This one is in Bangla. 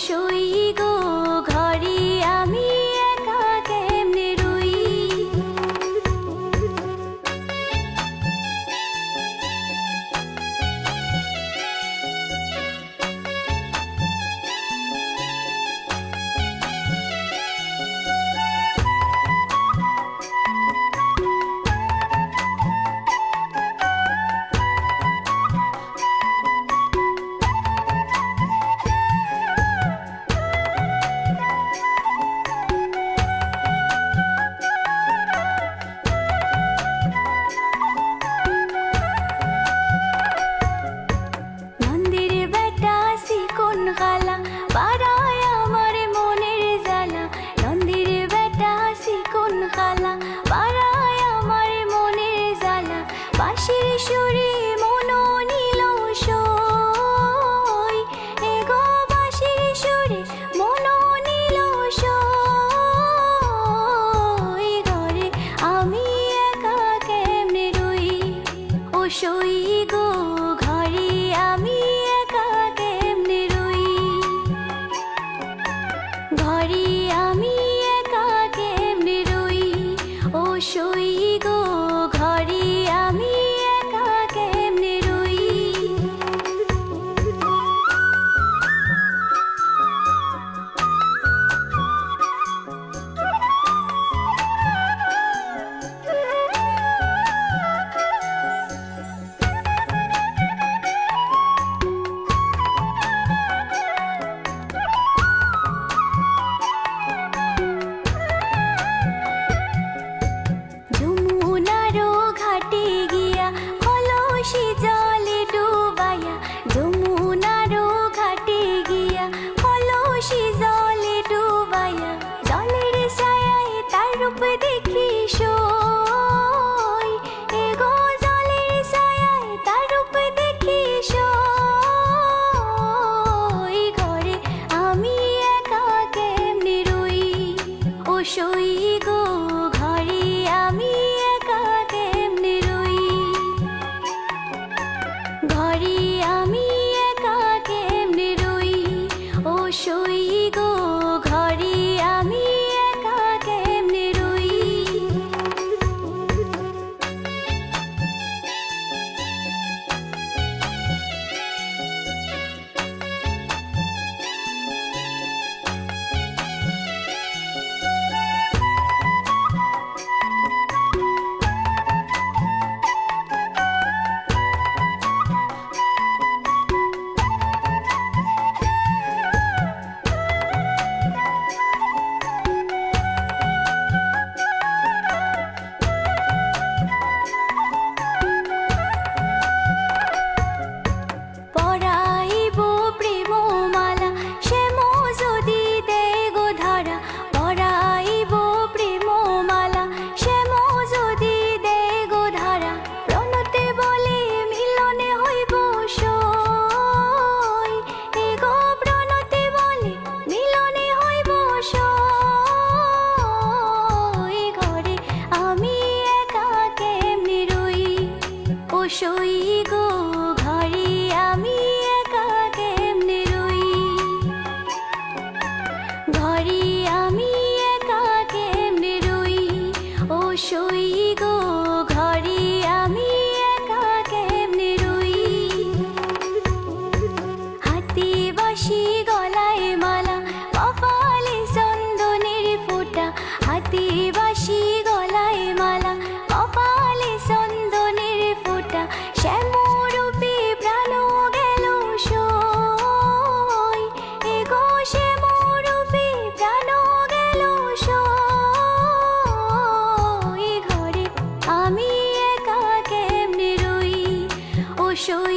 সই গো ঘরে আমি একা কেমনে রই। বাড়ায় আমার মনের জ্বালা, নন্দির বেটা শিকন খালা বাড়ায় আমার মনের জ্বালা। বাঁশির সুরে মন নিল সই, এগো বাঁশির সুরে মন নিল সই। ঘরে আমি একা কেমনে রই, ও সই গো ঘরে আমি একা কেমনে রই। ঘরে আমি একা কেমনে রই, ও সই গো ঘরে আমি একা কেমনে রই। যমুনারও ঘাটে গিয়া কলসি জলে ডুবাইয়া, যমুনারও ঘাটে গিয়া কলসি জলে ডুবাইয়া। জলের ছায়ায় তার রূপ দেখি সই, এগো জলের ছায়ায় তার রূপ দেখি সই। ঘরে আমি একা কেমনে রই, ও সই গো ঘরে আমি একা কেমনে রই। ঘরে আমি একা কেমনে রই, ও সই গো ঘরে আমি একা কেমনে রই। পরাইব প্রেমমালা শ্যাম যদি দেয় গো ধরা, পরাইব প্রেমমালা শ্যাম যদি দেয় গো ধরা। প্রণতে বলে মিলনে হইব সই, এগো প্রণতে বলে মিলনে হইব সই। ঘরে আমি একা কেমনে রই, ও সই গো ঘরে আমি একা কেমনে রই। ঘরে আমি একা কেমনে রই, ও সই গো ঘরে আমি একা কেমনে রই। হাতে বাঁশি গলায় মালা কপালে চন্দনের ফোঁটা, হাতে বাঁশি গলায় মালা কপালে চন্দনের ফোঁটা। শ্যামরূপে প্রাণ গেল সই, এগো শ্যামরূপে প্রাণ গেল সই। ঘরে আমি একা কেমনে রই, ও সই